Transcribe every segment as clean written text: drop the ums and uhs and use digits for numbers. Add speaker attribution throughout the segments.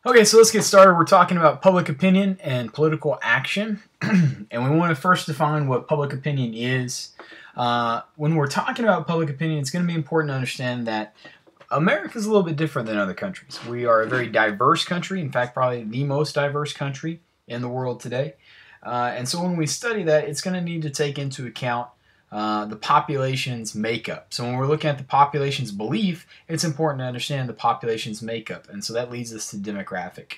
Speaker 1: Okay, so let's get started. We're talking about public opinion and political action. And we want to first define what public opinion is. When we're talking about public opinion, it's going to be important to understand that America is a little bit different than other countries. We are a very diverse country, in fact, probably the most diverse country in the world today. And so when we study that, it's going to need to take into account the population's makeup. So when we're looking at the population's belief, it's important to understand the population's makeup. And so that leads us to demographic.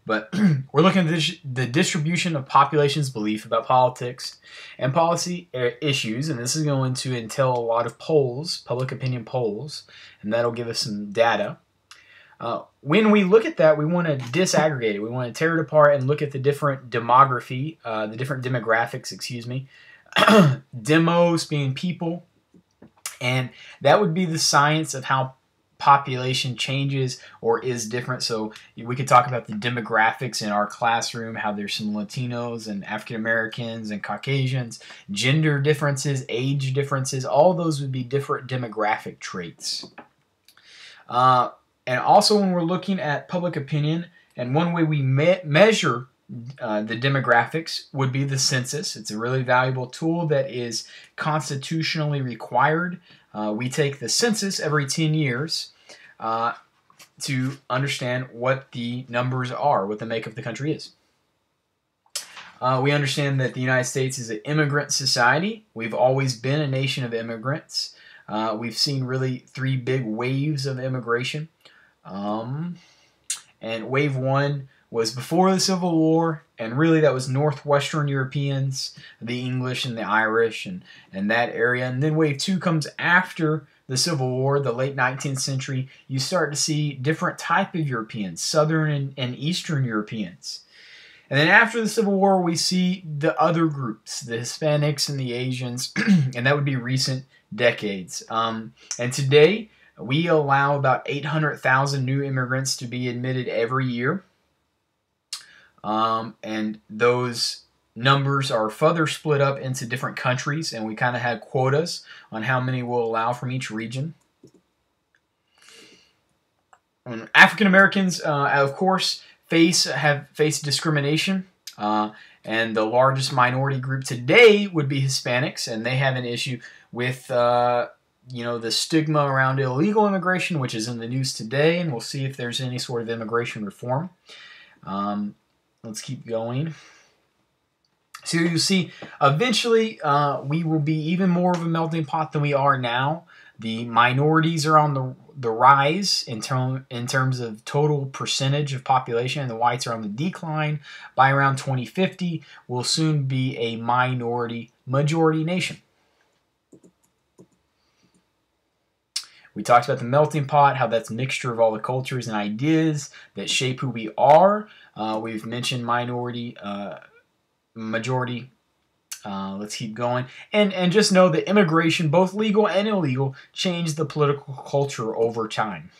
Speaker 1: But we're looking at the distribution of population's belief about politics and policy issues, and this is going to entail a lot of polls, public opinion polls, and that'll give us some data. When we look at that, we want to disaggregate it. We want to tear it apart and look at the different demography, the different demographics, excuse me. Demos being people, and that would be the science of how population changes or is different. So we could talk about the demographics in our classroom, how there's some Latinos and African Americans and Caucasians, gender differences, age differences, all those would be different demographic traits. And also when we're looking at public opinion, and one way we measure the demographics would be the census. It's a really valuable tool that is constitutionally required. We take the census every 10 years to understand what the numbers are, what the makeup of the country is. We understand that the United States is an immigrant society. We've always been a nation of immigrants. We've seen really three big waves of immigration. And wave one was before the Civil War, and really that was Northwestern Europeans, the English and the Irish, and that area. And then wave two comes after the Civil War, the late 19th century. You start to see different type of Europeans, Southern and Eastern Europeans. And then after the Civil War, we see the other groups, the Hispanics and the Asians, and that would be recent decades. And today, we allow about 800,000 new immigrants to be admitted every year. And those numbers are further split up into different countries, and we kind of had quotas on how many we'll allow from each region. African Americans, of course, have faced discrimination, and the largest minority group today would be Hispanics, and they have an issue with the stigma around illegal immigration, which is in the news today, and we'll see if there's any sort of immigration reform. Let's keep going. So you see, eventually we will be even more of a melting pot than we are now. The minorities are on the rise in terms of total percentage of population, and the whites are on the decline. By around 2050, we'll soon be a majority nation. We talked about the melting pot, how that's a mixture of all the cultures and ideas that shape who we are. We've mentioned minority, majority. Let's keep going. And just know that immigration, both legal and illegal, changed the political culture over time.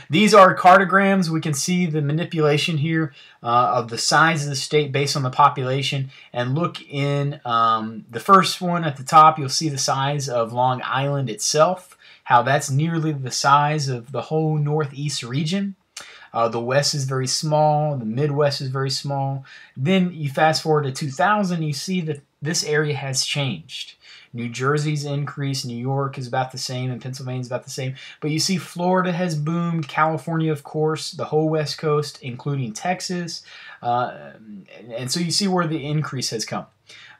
Speaker 1: These are cartograms. We can see the manipulation here of the size of the state based on the population. And look in the first one at the top, you'll see the size of Long Island itself, how that's nearly the size of the whole Northeast region. The West is very small. The Midwest is very small. Then you fast forward to 2000, you see that this area has changed. New Jersey's increased, New York is about the same, and Pennsylvania's about the same. But you see Florida has boomed, California, of course, the whole West Coast, including Texas. And so you see where the increase has come.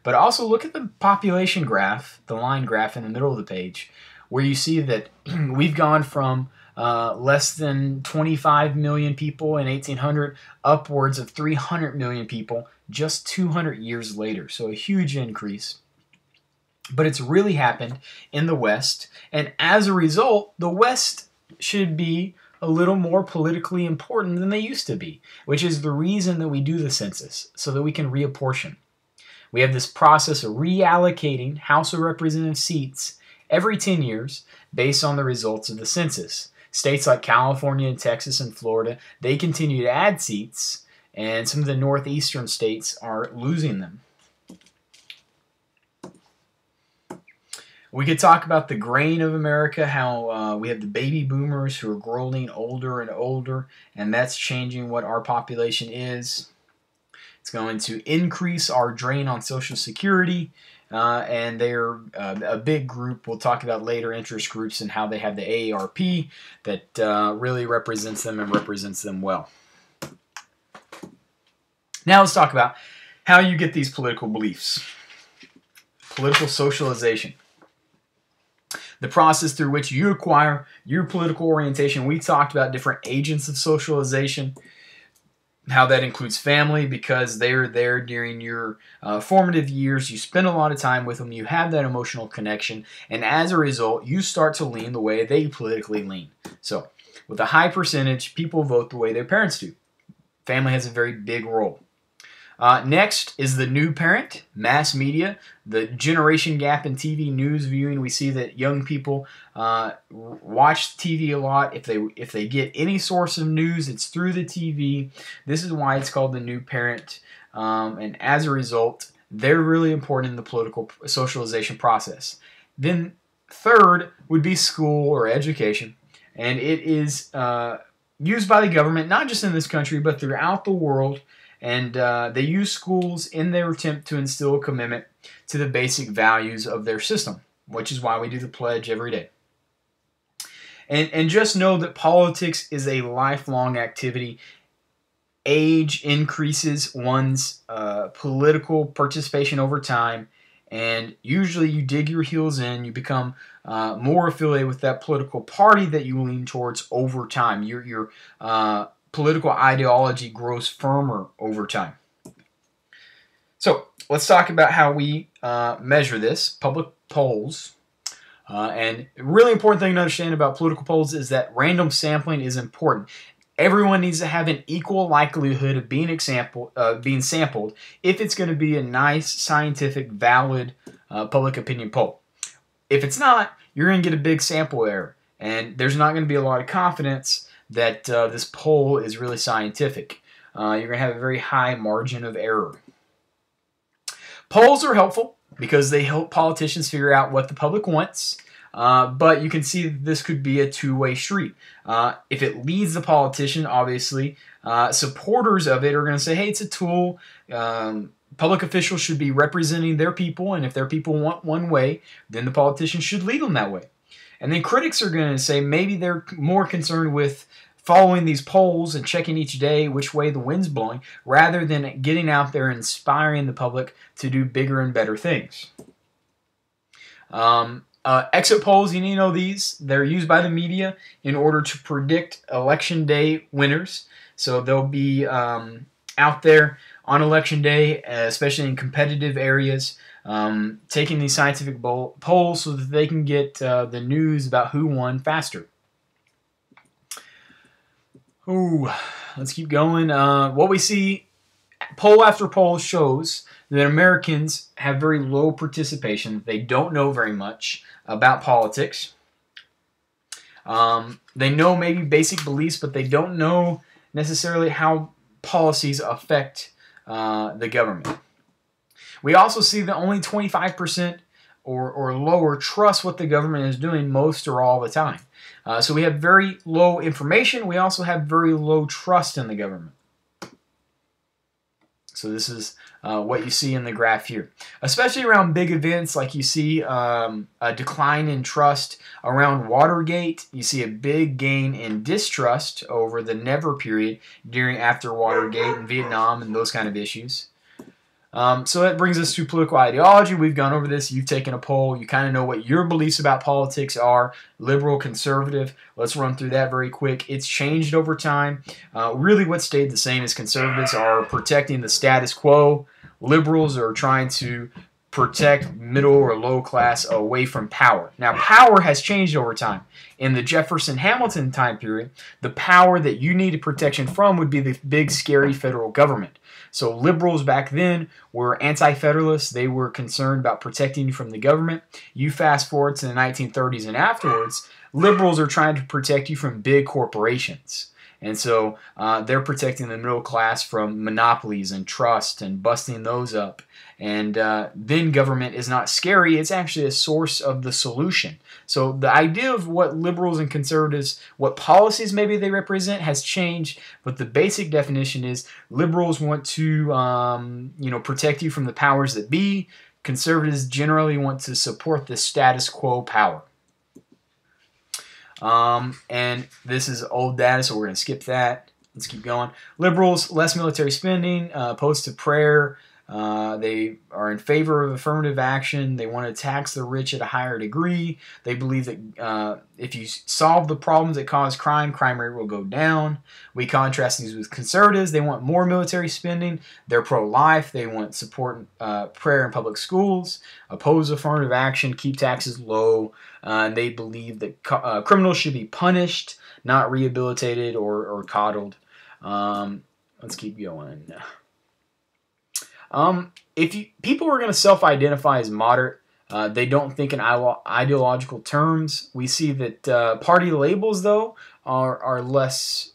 Speaker 1: But also look at the population graph, the line graph in the middle of the page, where you see that we've gone from less than 25 million people in 1800, upwards of 300 million people just 200 years later. So a huge increase. But it's really happened in the West, and as a result, the West should be a little more politically important than they used to be, which is the reason that we do the census, so that we can reapportion. We have this process of reallocating House of Representatives seats every 10 years based on the results of the census. States like California and Texas and Florida, they continue to add seats, and some of the northeastern states are losing them. We could talk about the grain of America, how we have the baby boomers who are growing older and older, and that's changing what our population is. It's going to increase our drain on Social Security, and they're a big group. We'll talk about later interest groups and how they have the AARP that really represents them and represents them well. Now let's talk about how you get these political beliefs. Political socialization. The process through which you acquire your political orientation. We talked about different agents of socialization, how that includes family, because they're there during your formative years. You spend a lot of time with them. You have that emotional connection. And as a result, you start to lean the way they politically lean. So with a high percentage, people vote the way their parents do. Family has a very big role. Next is the new parent, mass media, the generation gap in TV news viewing. We see that young people watch TV a lot. If they get any source of news, it's through the TV. This is why it's called the new parent. And as a result, they're really important in the political socialization process. Then third would be school or education. And it is used by the government, not just in this country, but throughout the world. And they use schools in their attempt to instill a commitment to the basic values of their system, which is why we do the pledge every day. And just know that politics is a lifelong activity. Age increases one's political participation over time, and usually you dig your heels in, you become more affiliated with that political party that you lean towards over time. Your political ideology grows firmer over time. So let's talk about how we measure this. Public polls. And a really important thing to understand about political polls is that random sampling is important. Everyone needs to have an equal likelihood of being sampled if it's going to be a nice, scientific, valid public opinion poll. If it's not, you're going to get a big sample error, and there's not going to be a lot of confidence that this poll is really scientific. You're going to have a very high margin of error. Polls are helpful because they help politicians figure out what the public wants, but you can see that this could be a two-way street. If it leads the politician, obviously, supporters of it are going to say, hey, it's a tool. Public officials should be representing their people, and if their people want one way, then the politician should lead them that way. And then critics are going to say maybe they're more concerned with following these polls and checking each day which way the wind's blowing, rather than getting out there and inspiring the public to do bigger and better things. Exit polls, you need to know these. They're used by the media in order to predict election day winners. So they'll be out there on election day, especially in competitive areas, taking these scientific polls so that they can get the news about who won faster. Ooh, let's keep going. What we see, poll after poll shows that Americans have very low participation. They don't know very much about politics. They know maybe basic beliefs, but they don't know necessarily how policies affect the government. We also see that only 25% or lower trust what the government is doing most or all the time. So we have very low information. We also have very low trust in the government. So this is what you see in the graph here. Especially around big events, like you see a decline in trust around Watergate. You see a big gain in distrust over the never period after Watergate and Vietnam and those kind of issues. So that brings us to political ideology. We've gone over this. You've taken a poll. You kind of know what your beliefs about politics are. Liberal, conservative. Let's run through that very quick. It's changed over time. Really what stayed the same is conservatives are protecting the status quo. Liberals are trying to protect middle or low class away from power. Now, power has changed over time. In the Jefferson-Hamilton time period, the power that you needed protection from would be the big, scary federal government. So liberals back then were anti-federalists. They were concerned about protecting you from the government. You fast forward to the 1930s and afterwards, liberals are trying to protect you from big corporations. And so they're protecting the middle class from monopolies and trust and busting those up. And then government is not scary. It's actually a source of the solution. So the idea of what liberals and conservatives, what policies maybe they represent has changed. But the basic definition is liberals want to protect you from the powers that be. Conservatives generally want to support the status quo power. And this is old data, so we're going to skip that. Let's keep going. Liberals, less military spending, opposed to prayer. They are in favor of affirmative action. They want to tax the rich at a higher degree. They believe that if you solve the problems that cause crime, crime rate will go down. We contrast these with conservatives. They want more military spending. They're pro-life. They want support prayer in public schools, oppose affirmative action, keep taxes low. And they believe that criminals should be punished, not rehabilitated or coddled. Let's keep going. People are going to self-identify as moderate. They don't think in ideological terms. We see that party labels, though, are less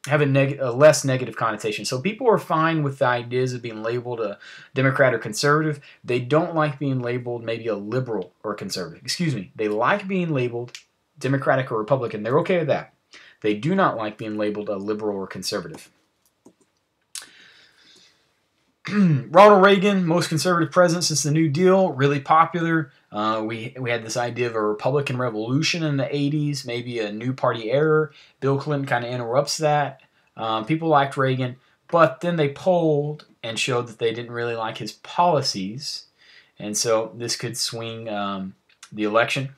Speaker 1: have a less negative connotation. So people are fine with the ideas of being labeled a Democrat or conservative. They don't like being labeled maybe a liberal or conservative. Excuse me. They like being labeled Democratic or Republican. They're okay with that. They do not like being labeled a liberal or conservative. Ronald Reagan, most conservative president since the New Deal, really popular. We had this idea of a Republican revolution in the 80s, maybe a new party era. Bill Clinton kind of interrupts that. People liked Reagan, but then they polled and showed that they didn't really like his policies, and so this could swing the election.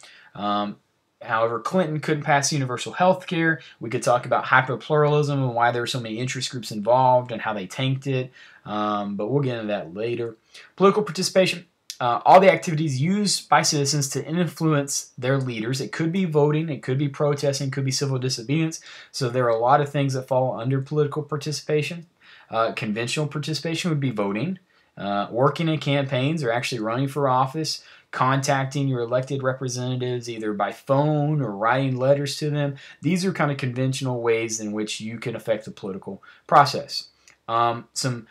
Speaker 1: However, Clinton couldn't pass universal health care. We could talk about hyperpluralism and why there were so many interest groups involved and how they tanked it, but we'll get into that later. Political participation, all the activities used by citizens to influence their leaders. It could be voting, it could be protesting, it could be civil disobedience. So there are a lot of things that fall under political participation. Conventional participation would be voting, working in campaigns or actually running for office, contacting your elected representatives either by phone or writing letters to them. These are kind of conventional ways in which you can affect the political process. Some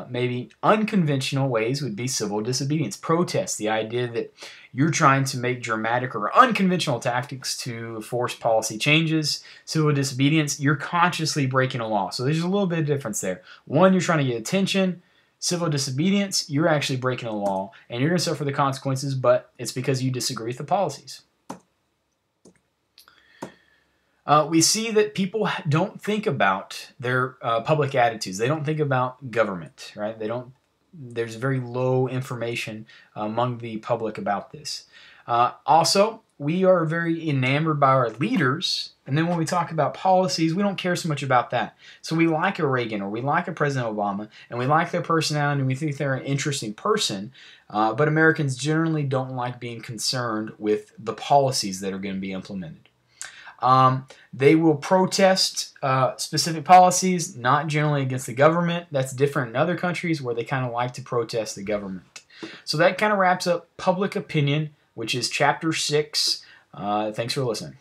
Speaker 1: maybe unconventional ways would be civil disobedience, protests, the idea that you're trying to make dramatic or unconventional tactics to force policy changes. Civil disobedience, you're consciously breaking a law. So there's a little bit of difference there. One, you're trying to get attention. Civil disobedience, you're actually breaking a law, and you're going to suffer the consequences, but it's because you disagree with the policies. We see that people don't think about their public attitudes. They don't think about government, right? There's very low information among the public about this. Also, we are very enamored by our leaders, and then when we talk about policies, we don't care so much about that. So we like a Reagan or we like a President Obama, and we like their personality, and we think they're an interesting person, but Americans generally don't like being concerned with the policies that are going to be implemented. They will protest specific policies, not generally against the government. That's different in other countries where they kind of like to protest the government. So that kind of wraps up public opinion, which is Chapter 6. Thanks for listening.